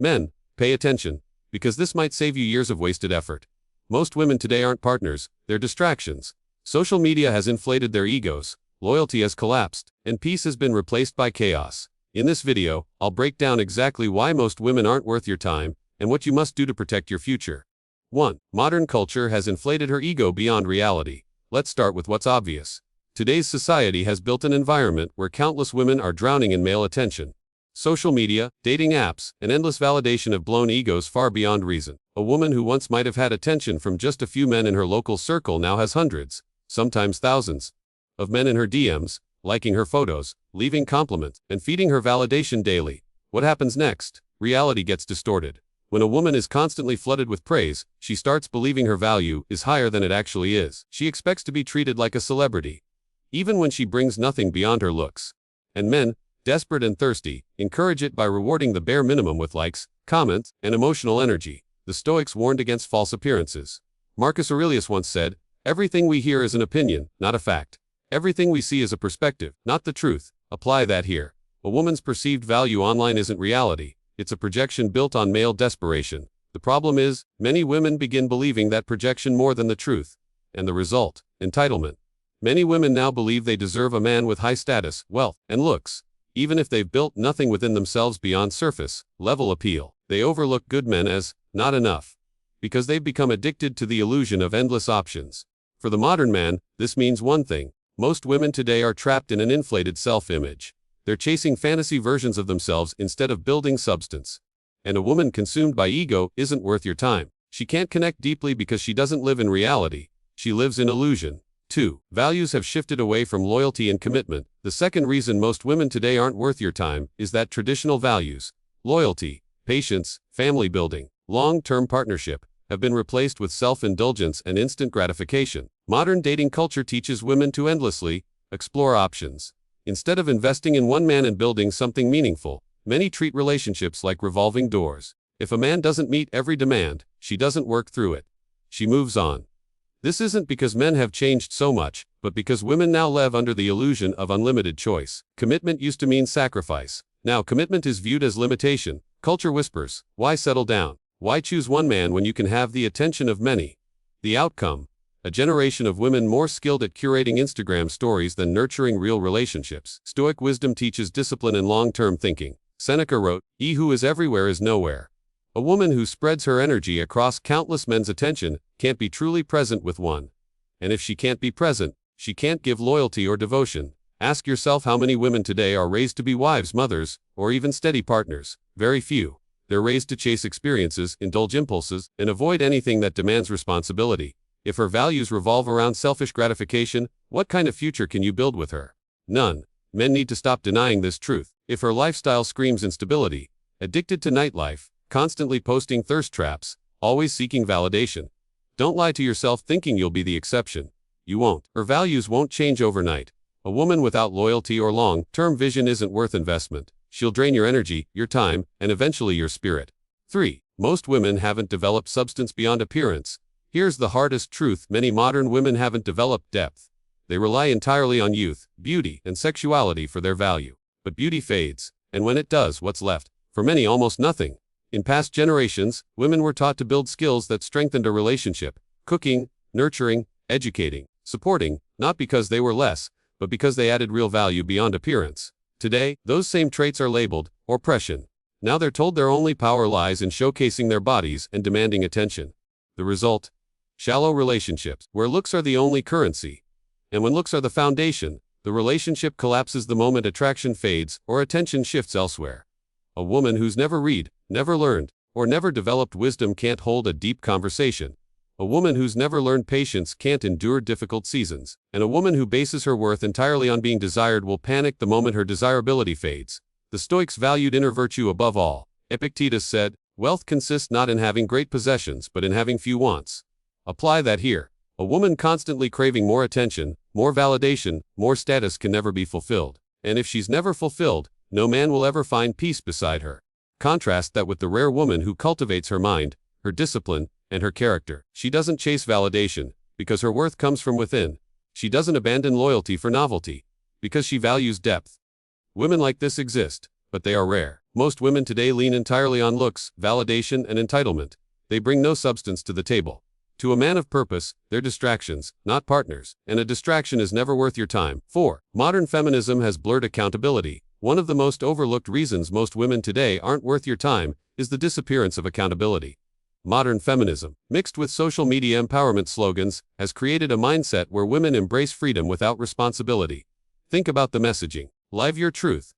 Men, pay attention, because this might save you years of wasted effort. Most women today aren't partners, they're distractions. Social media has inflated their egos, loyalty has collapsed, and peace has been replaced by chaos. In this video, I'll break down exactly why most women aren't worth your time, and what you must do to protect your future. 1. Modern culture has inflated her ego beyond reality. Let's start with what's obvious. Today's society has built an environment where countless women are drowning in male attention. Social media, dating apps, and endless validation have blown egos far beyond reason. A woman who once might have had attention from just a few men in her local circle now has hundreds, sometimes thousands, of men in her DMs, liking her photos, leaving compliments, and feeding her validation daily. What happens next? Reality gets distorted. When a woman is constantly flooded with praise, she starts believing her value is higher than it actually is. She expects to be treated like a celebrity, even when she brings nothing beyond her looks. And men, desperate and thirsty, encourage it by rewarding the bare minimum with likes, comments, and emotional energy. The Stoics warned against false appearances. Marcus Aurelius once said, "Everything we hear is an opinion, not a fact. Everything we see is a perspective, not the truth." Apply that here. A woman's perceived value online isn't reality. It's a projection built on male desperation. The problem is, many women begin believing that projection more than the truth. And the result? Entitlement. Many women now believe they deserve a man with high status, wealth, and looks, even if they've built nothing within themselves beyond surface-level appeal. They overlook good men as not enough, because they've become addicted to the illusion of endless options. For the modern man, this means one thing. Most women today are trapped in an inflated self-image. They're chasing fantasy versions of themselves instead of building substance. And a woman consumed by ego isn't worth your time. She can't connect deeply because she doesn't live in reality. She lives in illusion. 2. Values have shifted away from loyalty and commitment. The second reason most women today aren't worth your time is that traditional values, loyalty, patience, family building, long-term partnership, have been replaced with self-indulgence and instant gratification. Modern dating culture teaches women to endlessly explore options. Instead of investing in one man and building something meaningful, many treat relationships like revolving doors. If a man doesn't meet every demand, she doesn't work through it. She moves on. This isn't because men have changed so much, but because women now live under the illusion of unlimited choice. Commitment used to mean sacrifice. Now commitment is viewed as limitation. Culture whispers, why settle down? Why choose one man when you can have the attention of many? The outcome? A generation of women more skilled at curating Instagram stories than nurturing real relationships. Stoic wisdom teaches discipline and long-term thinking. Seneca wrote, "He who is everywhere is nowhere." A woman who spreads her energy across countless men's attention can't be truly present with one. And if she can't be present, she can't give loyalty or devotion. Ask yourself how many women today are raised to be wives, mothers, or even steady partners. Very few. They're raised to chase experiences, indulge impulses, and avoid anything that demands responsibility. If her values revolve around selfish gratification, what kind of future can you build with her? None. Men need to stop denying this truth. If her lifestyle screams instability, addicted to nightlife, constantly posting thirst traps, always seeking validation, don't lie to yourself thinking you'll be the exception. You won't. Her values won't change overnight. A woman without loyalty or long-term vision isn't worth investment. She'll drain your energy, your time, and eventually your spirit. 3. Most women haven't developed substance beyond appearance. Here's the hardest truth: many modern women haven't developed depth. They rely entirely on youth, beauty, and sexuality for their value. But beauty fades, and when it does, what's left? For many, almost nothing. In past generations, women were taught to build skills that strengthened a relationship: cooking, nurturing, educating, supporting, not because they were less, but because they added real value beyond appearance. Today, those same traits are labeled oppression. Now they're told their only power lies in showcasing their bodies and demanding attention. The result? Shallow relationships, where looks are the only currency. And when looks are the foundation, the relationship collapses the moment attraction fades or attention shifts elsewhere. A woman who's never read, never learned, or never developed wisdom can't hold a deep conversation. A woman who's never learned patience can't endure difficult seasons. And a woman who bases her worth entirely on being desired will panic the moment her desirability fades. The Stoics valued inner virtue above all. Epictetus said, "Wealth consists not in having great possessions but in having few wants." Apply that here. A woman constantly craving more attention, more validation, more status can never be fulfilled. And if she's never fulfilled, no man will ever find peace beside her. Contrast that with the rare woman who cultivates her mind, her discipline, and her character. She doesn't chase validation, because her worth comes from within. She doesn't abandon loyalty for novelty, because she values depth. Women like this exist, but they are rare. Most women today lean entirely on looks, validation, and entitlement. They bring no substance to the table. To a man of purpose, they're distractions, not partners, and a distraction is never worth your time. 4. Modern feminism has blurred accountability. One of the most overlooked reasons most women today aren't worth your time is the disappearance of accountability. Modern feminism, mixed with social media empowerment slogans, has created a mindset where women embrace freedom without responsibility. Think about the messaging. Live your truth.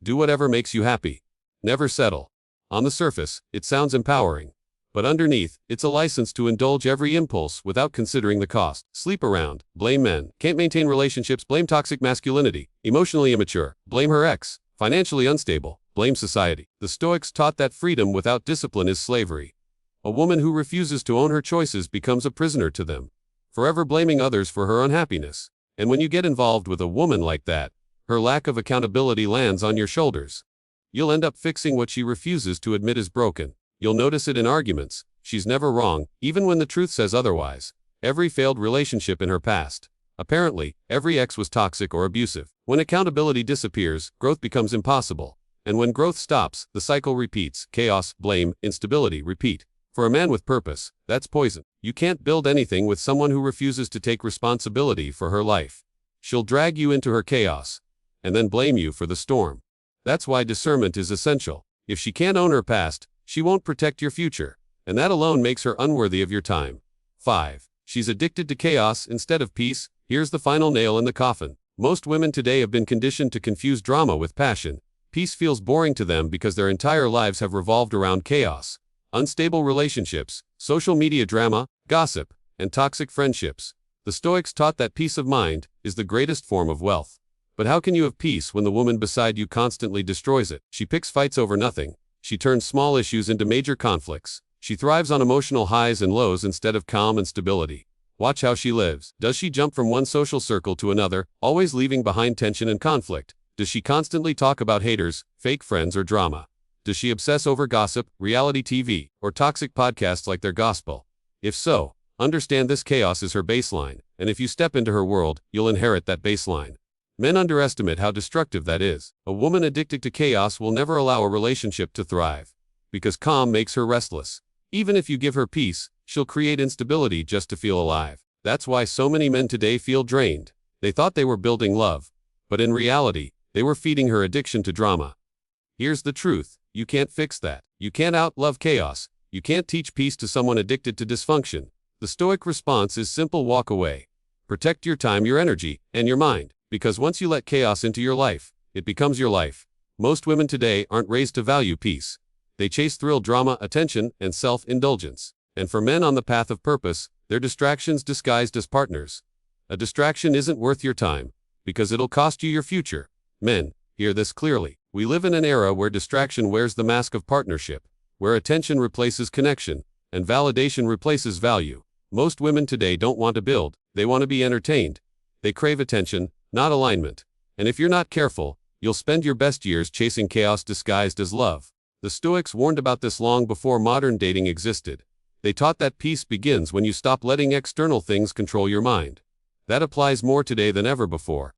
Do whatever makes you happy. Never settle. On the surface, it sounds empowering. But underneath, it's a license to indulge every impulse without considering the cost. Sleep around, blame men. Can't maintain relationships, blame toxic masculinity. Emotionally immature, blame her ex. Financially unstable, blame society. The Stoics taught that freedom without discipline is slavery. A woman who refuses to own her choices becomes a prisoner to them, forever blaming others for her unhappiness. And when you get involved with a woman like that, her lack of accountability lands on your shoulders. You'll end up fixing what she refuses to admit is broken. You'll notice it in arguments. She's never wrong, even when the truth says otherwise. Every failed relationship in her past. Apparently, every ex was toxic or abusive. When accountability disappears, growth becomes impossible. And when growth stops, the cycle repeats. Chaos, blame, instability, repeat. For a man with purpose, that's poison. You can't build anything with someone who refuses to take responsibility for her life. She'll drag you into her chaos, and then blame you for the storm. That's why discernment is essential. If she can't own her past, she won't protect your future, and that alone makes her unworthy of your time. 5. She's addicted to chaos instead of peace. Here's the final nail in the coffin. Most women today have been conditioned to confuse drama with passion. Peace feels boring to them because their entire lives have revolved around chaos. Unstable relationships, social media drama, gossip, and toxic friendships. The Stoics taught that peace of mind is the greatest form of wealth. But how can you have peace when the woman beside you constantly destroys it? She picks fights over nothing. She turns small issues into major conflicts. She thrives on emotional highs and lows instead of calm and stability. Watch how she lives. Does she jump from one social circle to another, always leaving behind tension and conflict? Does she constantly talk about haters, fake friends, or drama? Does she obsess over gossip, reality TV, or toxic podcasts like their gospel? If so, understand this: chaos is her baseline, and if you step into her world, you'll inherit that baseline. Men underestimate how destructive that is. A woman addicted to chaos will never allow a relationship to thrive, because calm makes her restless. Even if you give her peace, she'll create instability just to feel alive. That's why so many men today feel drained. They thought they were building love, but in reality, they were feeding her addiction to drama. Here's the truth: you can't fix that. You can't out-love chaos. You can't teach peace to someone addicted to dysfunction. The Stoic response is simple: walk away. Protect your time, your energy, and your mind. Because once you let chaos into your life, it becomes your life. Most women today aren't raised to value peace. They chase thrill, drama, attention, and self-indulgence. And for men on the path of purpose, they're distractions disguised as partners. A distraction isn't worth your time, because it'll cost you your future. Men, hear this clearly. We live in an era where distraction wears the mask of partnership, where attention replaces connection, and validation replaces value. Most women today don't want to build, they want to be entertained. They crave attention, not alignment. And if you're not careful, you'll spend your best years chasing chaos disguised as love. The Stoics warned about this long before modern dating existed. They taught that peace begins when you stop letting external things control your mind. That applies more today than ever before.